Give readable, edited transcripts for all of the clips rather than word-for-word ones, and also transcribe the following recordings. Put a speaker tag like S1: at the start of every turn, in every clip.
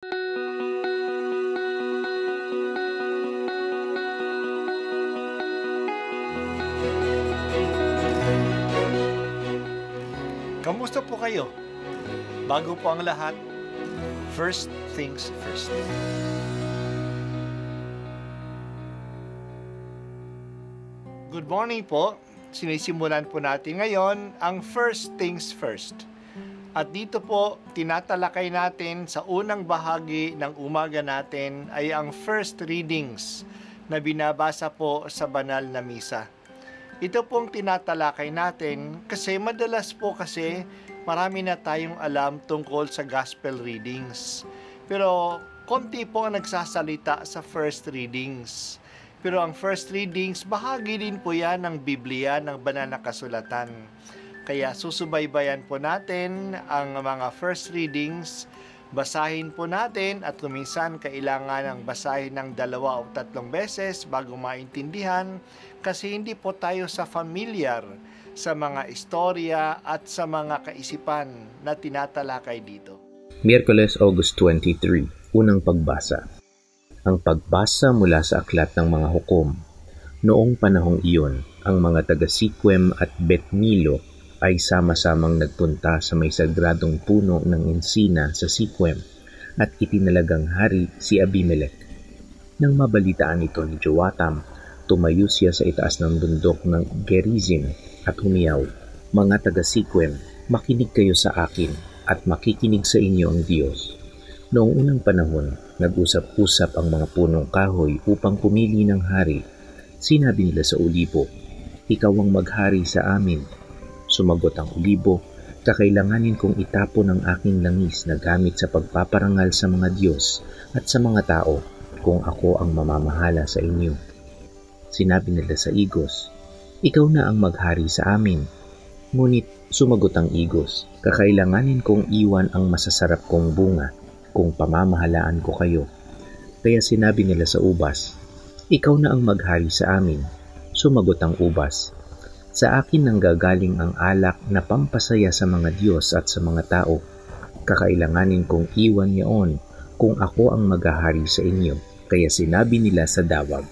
S1: Kamusta po kayo? Bago po ang lahat, first things first. Good morning po. Sinisimulan po natin ngayon ang first things first. At dito po, tinatalakay natin sa unang bahagi ng umaga natin ay ang first readings na binabasa po sa banal na misa. Ito pong tinatalakay natin kasi madalas po kasi marami na tayong alam tungkol sa gospel readings. Pero konti po ang nagsasalita sa first readings. Pero ang first readings, bahagi din po yan ng Biblia, ng banal na kasulatan. Kaya susubaybayan po natin ang mga first readings, basahin po natin at kuminsan kailangan ng basahin ng 2 o 3 beses bago maintindihan kasi hindi po tayo familiar sa mga istorya at sa mga kaisipan na tinatalakay dito.
S2: Miyerkules, August 23, unang pagbasa. Ang pagbasa mula sa aklat ng mga hukom. Noong panahong iyon, ang mga taga-Siquem at Bet-Milo ay sama-samang nagpunta sa may sagradong puno ng ensina sa Siquem at itinalagang hari si Abimelech. Nang mabalitaan ito ni Joatam, tumayo siya sa itaas ng bundok ng Gerizim at humiyaw, "Mga taga-Siquem, makinig kayo sa akin at makikinig sa inyo ang Diyos." Noong unang panahon, nag-usap-usap ang mga punong kahoy upang pumili ng hari. Sinabi nila sa ulibo, "Ikaw ang maghari sa amin." Sumagot ang ulibo, "Kakailanganin kong itapon ang aking langis na gamit sa pagpaparangal sa mga Diyos at sa mga tao kung ako ang mamamahala sa inyo." Sinabi nila sa igos, "Ikaw na ang maghari sa amin." Ngunit sumagot ang igos, "Kakailanganin kong iwan ang masasarap kong bunga kung pamamahalaan ko kayo." Kaya sinabi nila sa ubas, "Ikaw na ang maghari sa amin." Sumagot ang ubas, "Sa akin nanggagaling ang alak na pampasaya sa mga Diyos at sa mga tao. Kakailanganin kong iwan yaon kung ako ang maghahari sa inyo." Kaya sinabi nila sa dawag,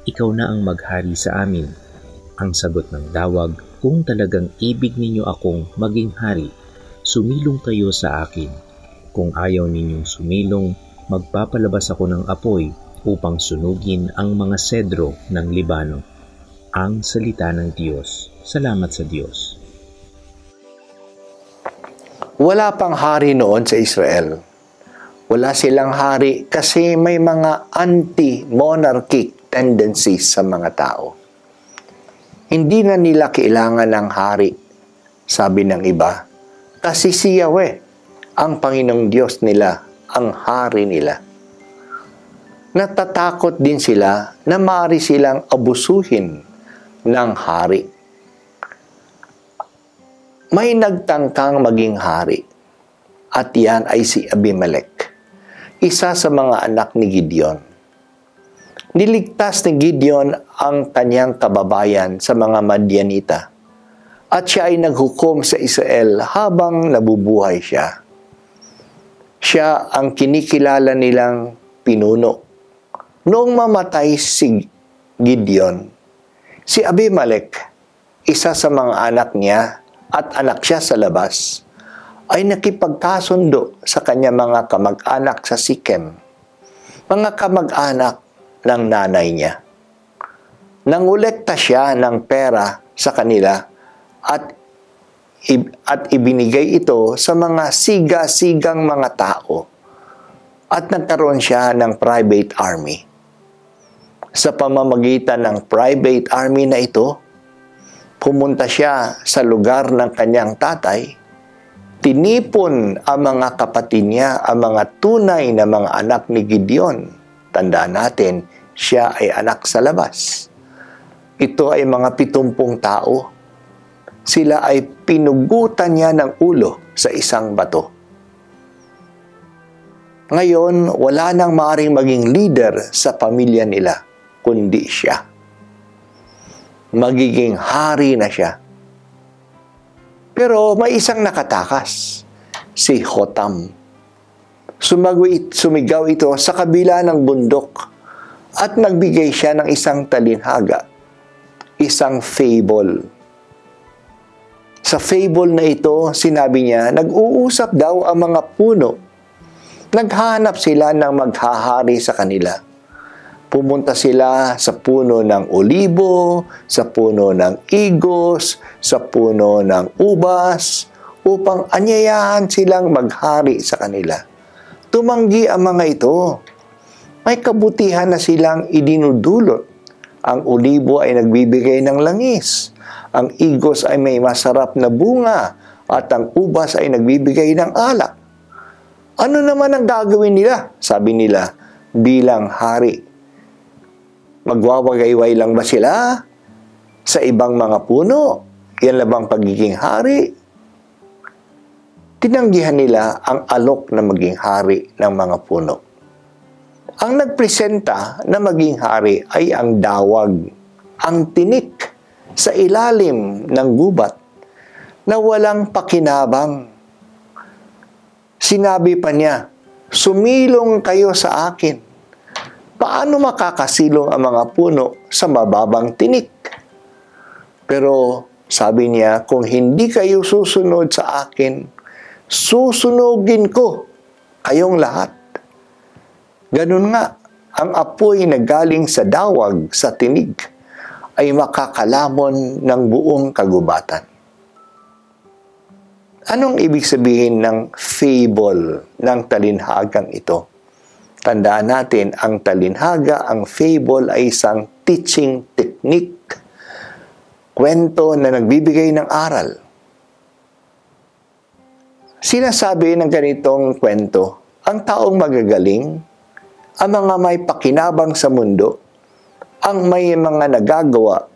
S2: "Ikaw na ang maghari sa amin." Ang sagot ng dawag, "Kung talagang ibig ninyo akong maging hari, sumilong kayo sa akin. Kung ayaw ninyong sumilong, magpapalabas ako ng apoy upang sunugin ang mga sedro ng Libano." Ang salita ng Diyos. Salamat sa Diyos.
S3: Wala pang hari noon sa Israel. Wala silang hari kasi may mga anti-monarchic tendencies sa mga tao. Hindi na nila kailangan ng hari, sabi ng iba, kasi si Yahweh, ang Panginoong Diyos nila, ang hari nila. Natatakot din sila na maaari silang abusuhin ng hari. May nagtangkang maging hari at yan ay si Abimelech, isa sa mga anak ni Gideon. Niligtas ni Gideon ang kanyang kababayan sa mga Madianita at siya ay naghukom sa Israel habang nabubuhay siya. Siya ang kinikilala nilang pinuno. Noong mamatay si Gideon, si Abimelech, isa sa mga anak niya at anak siya sa labas, ay nakipagkasundo sa kanya mga kamag-anak sa Siquem, mga kamag-anak ng nanay niya. Nangolekta siya ng pera sa kanila at ibinigay ito sa mga siga-sigang mga tao at nagkaroon siya ng private army. Sa pamamagitan ng private army na ito, pumunta siya sa lugar ng kanyang tatay, tinipon ang mga kapatid niya, ang mga tunay na mga anak ni Gideon. Tandaan natin, siya ay anak sa labas. Ito ay mga 70 tao. Sila ay pinugutan niya ng ulo sa isang bato. Ngayon, wala nang maaring maging leader sa pamilya nila, kundi siya. Magiging hari na siya. Pero may isang nakatakas, si Jotam. Sumigaw ito sa kabila ng bundok at nagbigay siya ng isang talinhaga, isang fable. Sa fable na ito, sinabi niya, nag-uusap daw ang mga puno. Naghahanap sila ng maghahari sa kanila. Pumunta sila sa puno ng olibo, sa puno ng igos, sa puno ng ubas, upang anyayahan silang maghari sa kanila. Tumanggi ang mga ito. May kabutihan na silang idinudulot. Ang olibo ay nagbibigay ng langis. Ang igos ay may masarap na bunga. At ang ubas ay nagbibigay ng alak. Ano naman ang gagawin nila? Sabi nila, bilang hari. Magwawagayway lang ba sila sa ibang mga puno? Yan lang bang pagiging hari? Tinanggihan nila ang alok na maging hari ng mga puno. Ang nagpresenta na maging hari ay ang dawag, ang tinik sa ilalim ng gubat na walang pakinabang. Sinabi pa niya, sumilong kayo sa akin. Paano makakasilong ang mga puno sa mababang tinik? Pero sabi niya, kung hindi kayo susunod sa akin, susunugin ko kayong lahat. Ganun nga, ang apoy na galing sa dawag, sa tinig, ay makakalamon ng buong kagubatan. Anong ibig sabihin ng fable, ng talinhagang ito? Tandaan natin, ang talinhaga, ang fable ay isang teaching technique, kwento na nagbibigay ng aral. Sinasabi ng ganitong kwento, ang taong magagaling, ang mga may pakinabang sa mundo, ang may mga nagagawa,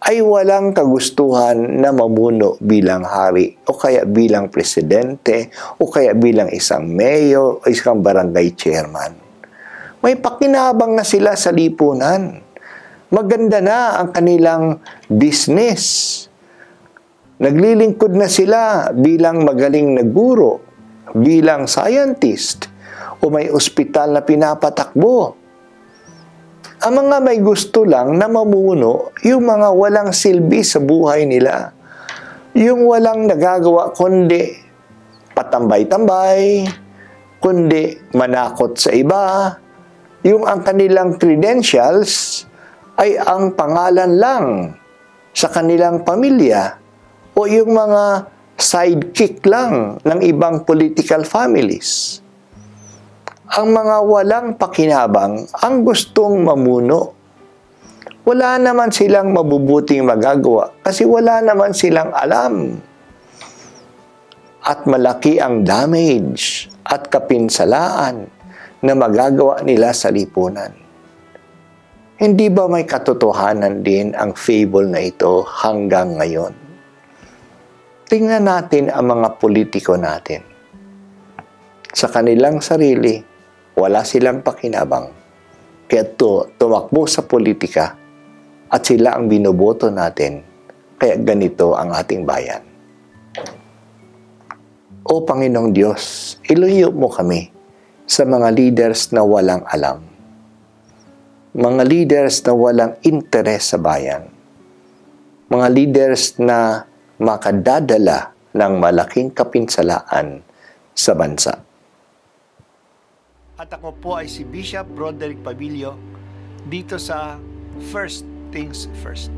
S3: ay walang kagustuhan na mamuno bilang hari o kaya bilang presidente o kaya bilang isang mayor o isang barangay chairman. May pakinabang na sila sa lipunan. Maganda na ang kanilang business. Naglilingkod na sila bilang magaling na guro, bilang scientist, o may ospital na pinapatakbo. Ang mga may gusto lang na mamuno, yung mga walang silbi sa buhay nila, yung walang nagagawa kundi patambay-tambay, kundi manakot sa iba, yung ang kanilang credentials ay ang pangalan lang sa kanilang pamilya, o yung mga sidekick lang ng ibang political families. Ang mga walang pakinabang ang gustong mamuno. Wala naman silang mabubuting magagawa kasi wala naman silang alam. At malaki ang damage at kapinsalaan na magagawa nila sa lipunan. Hindi ba may katotohanan din ang fable na ito hanggang ngayon? Tingnan natin ang mga politiko natin. Sa kanilang sarili, wala silang pakinabang. Kaya tumakbo sa politika at sila ang binoboto natin. Kaya ganito ang ating bayan. O Panginoong Diyos, iluyo mo kami sa mga leaders na walang alam. Mga leaders na walang interes sa bayan. Mga leaders na makadadala ng malaking kapinsalaan sa bansa.
S1: At ako po ay si Bishop Broderick Pabilio dito sa First Things First.